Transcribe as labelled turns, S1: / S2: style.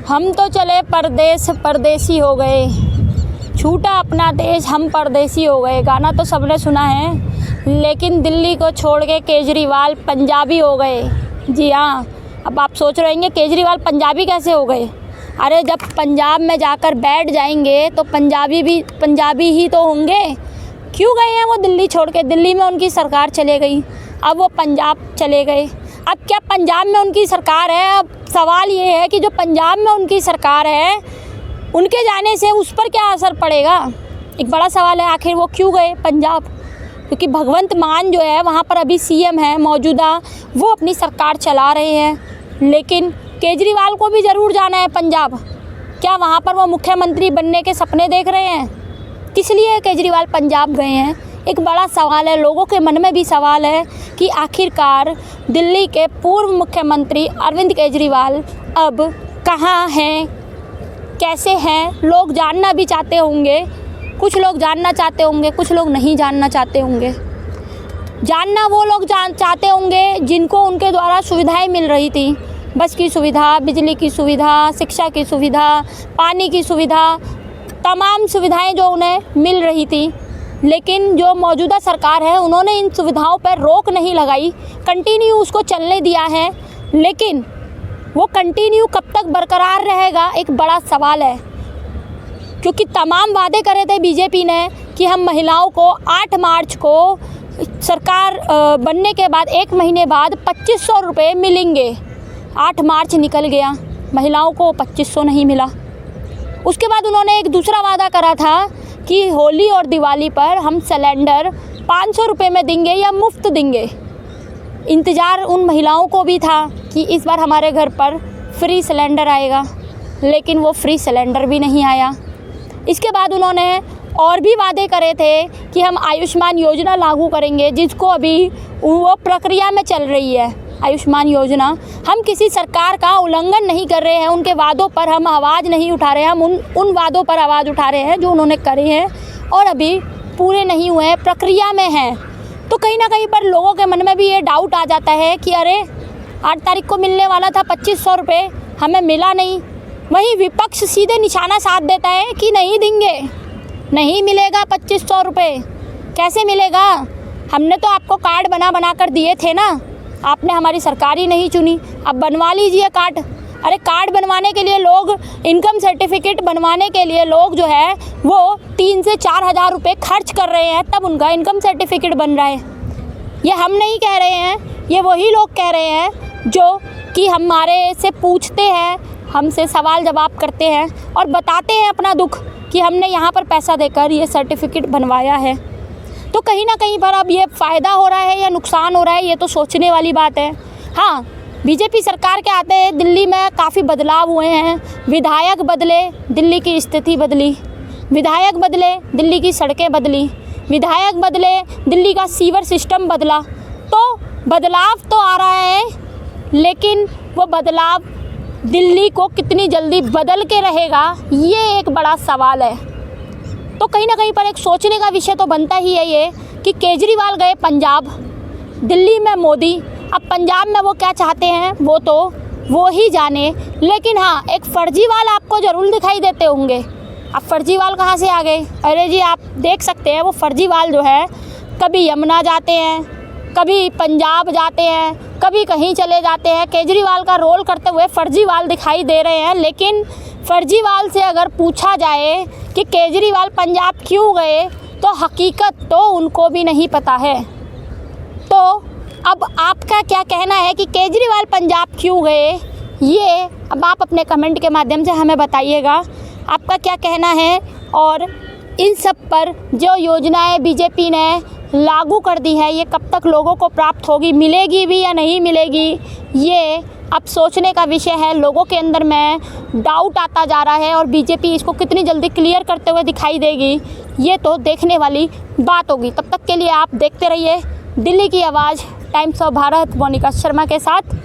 S1: हम तो चले परदेस परदेसी हो गए, छूटा अपना देश हम परदेसी हो गए। गाना तो सबने सुना है, लेकिन दिल्ली को छोड़ के केजरीवाल पंजाबी हो गए। जी हाँ, अब आप सोच रहे होंगे केजरीवाल पंजाबी कैसे हो गए। अरे जब पंजाब में जाकर बैठ जाएंगे तो पंजाबी ही तो होंगे। क्यों गए हैं वो दिल्ली छोड़ के? दिल्ली में उनकी सरकार चले गई, अब वो पंजाब चले गए। अब क्या पंजाब में उनकी सरकार है? अब सवाल ये है कि जो पंजाब में उनकी सरकार है, उनके जाने से उस पर क्या असर पड़ेगा? एक बड़ा सवाल है, आखिर वो क्यों गए पंजाब? क्योंकि भगवंत मान जो है वहाँ पर अभी सीएम है मौजूदा, वो अपनी सरकार चला रहे हैं। लेकिन केजरीवाल को भी ज़रूर जाना है पंजाब। क्या वहाँ पर वो मुख्यमंत्री बनने के सपने देख रहे हैं? किस लिए केजरीवाल पंजाब गए हैं? एक बड़ा सवाल है, लोगों के मन में भी सवाल है कि आखिरकार दिल्ली के पूर्व मुख्यमंत्री अरविंद केजरीवाल अब कहाँ हैं, कैसे हैं? लोग जानना भी चाहते होंगे। कुछ लोग जानना चाहते होंगे, कुछ लोग नहीं जानना चाहते होंगे। जानना वो लोग चाहते होंगे जिनको उनके द्वारा सुविधाएं मिल रही थी, बस की सुविधा, बिजली की सुविधा, शिक्षा की सुविधा, पानी की सुविधा, तमाम सुविधाएं जो उन्हें मिल रही थी। लेकिन जो मौजूदा सरकार है उन्होंने इन सुविधाओं पर रोक नहीं लगाई, कंटिन्यू उसको चलने दिया है। लेकिन वो कंटिन्यू कब तक बरकरार रहेगा, एक बड़ा सवाल है। क्योंकि तमाम वादे करे थे बीजेपी ने कि हम महिलाओं को 8 मार्च को सरकार बनने के बाद 1 महीने बाद 2500 रुपये मिलेंगे। 8 मार्च निकल गया, महिलाओं को 2500 नहीं मिला। उसके बाद उन्होंने एक दूसरा वादा करा था कि होली और दिवाली पर हम सिलेंडर 500 रुपये में देंगे या मुफ्त देंगे। इंतज़ार उन महिलाओं को भी था कि इस बार हमारे घर पर फ्री सिलेंडर आएगा, लेकिन वो फ्री सिलेंडर भी नहीं आया। इसके बाद उन्होंने और भी वादे करे थे कि हम आयुष्मान योजना लागू करेंगे, जिसको अभी वो प्रक्रिया में चल रही है। आयुष्मान योजना, हम किसी सरकार का उल्लंघन नहीं कर रहे हैं, उनके वादों पर हम आवाज़ नहीं उठा रहे हैं, हम उन वादों पर आवाज़ उठा रहे हैं जो उन्होंने करे हैं और अभी पूरे नहीं हुए हैं, प्रक्रिया में हैं। तो कहीं ना कहीं पर लोगों के मन में भी ये डाउट आ जाता है कि अरे 8 तारीख को मिलने वाला था 2500 रुपये, हमें मिला नहीं। वहीं विपक्ष सीधे निशाना साध देता है कि नहीं देंगे, नहीं मिलेगा 2500 रुपये। कैसे मिलेगा? हमने तो आपको कार्ड बना कर दिए थे ना, आपने हमारी सरकार ही नहीं चुनी, अब बनवा लीजिए कार्ड। अरे कार्ड बनवाने के लिए लोग, इनकम सर्टिफिकेट बनवाने के लिए लोग जो है वो 3 से 4 हज़ार रुपये खर्च कर रहे हैं, तब उनका इनकम सर्टिफिकेट बन रहा है। ये हम नहीं कह रहे हैं, ये वही लोग कह रहे हैं जो कि हमारे से पूछते हैं, हमसे सवाल जवाब करते हैं और बताते हैं अपना दुख कि हमने यहाँ पर पैसा देकर ये सर्टिफिकेट बनवाया है। तो कहीं ना कहीं पर अब ये फ़ायदा हो रहा है या नुकसान हो रहा है, ये तो सोचने वाली बात है। हाँ, बीजेपी सरकार के आते हैं दिल्ली में काफ़ी बदलाव हुए हैं। विधायक बदले, दिल्ली की स्थिति बदली। विधायक बदले, दिल्ली की सड़कें बदली। विधायक बदले, दिल्ली का सीवर सिस्टम बदला। तो बदलाव तो आ रहा है, लेकिन वो बदलाव दिल्ली को कितनी जल्दी बदल के रहेगा, ये एक बड़ा सवाल है। तो कहीं ना कहीं पर एक सोचने का विषय तो बनता ही है ये कि केजरीवाल गए पंजाब, दिल्ली में मोदी, अब पंजाब में वो क्या चाहते हैं वो तो वो ही जाने। लेकिन हाँ, एक फर्जीवाल आपको ज़रूर दिखाई देते होंगे। अब फर्जीवाल कहाँ से आ गए? अरे जी, आप देख सकते हैं वो फर्जीवाल जो है कभी यमुना जाते हैं, कभी पंजाब जाते हैं, कभी कहीं चले जाते हैं। केजरीवाल का रोल करते हुए फर्जीवाल दिखाई दे रहे हैं। लेकिन फर्जीवाल से अगर पूछा जाए कि केजरीवाल पंजाब क्यों गए, तो हकीकत तो उनको भी नहीं पता है। तो अब आपका क्या कहना है कि केजरीवाल पंजाब क्यों गए, ये अब आप अपने कमेंट के माध्यम से हमें बताइएगा। आपका क्या कहना है? और इन सब पर जो योजनाएं बीजेपी ने लागू कर दी है, ये कब तक लोगों को प्राप्त होगी, मिलेगी भी या नहीं मिलेगी, ये अब सोचने का विषय है। लोगों के अंदर में डाउट आता जा रहा है और बीजेपी इसको कितनी जल्दी क्लियर करते हुए दिखाई देगी, ये तो देखने वाली बात होगी। तब तक के लिए आप देखते रहिए दिल्ली की आवाज़, टाइम्स ऑफ भारत, मोनिका शर्मा के साथ।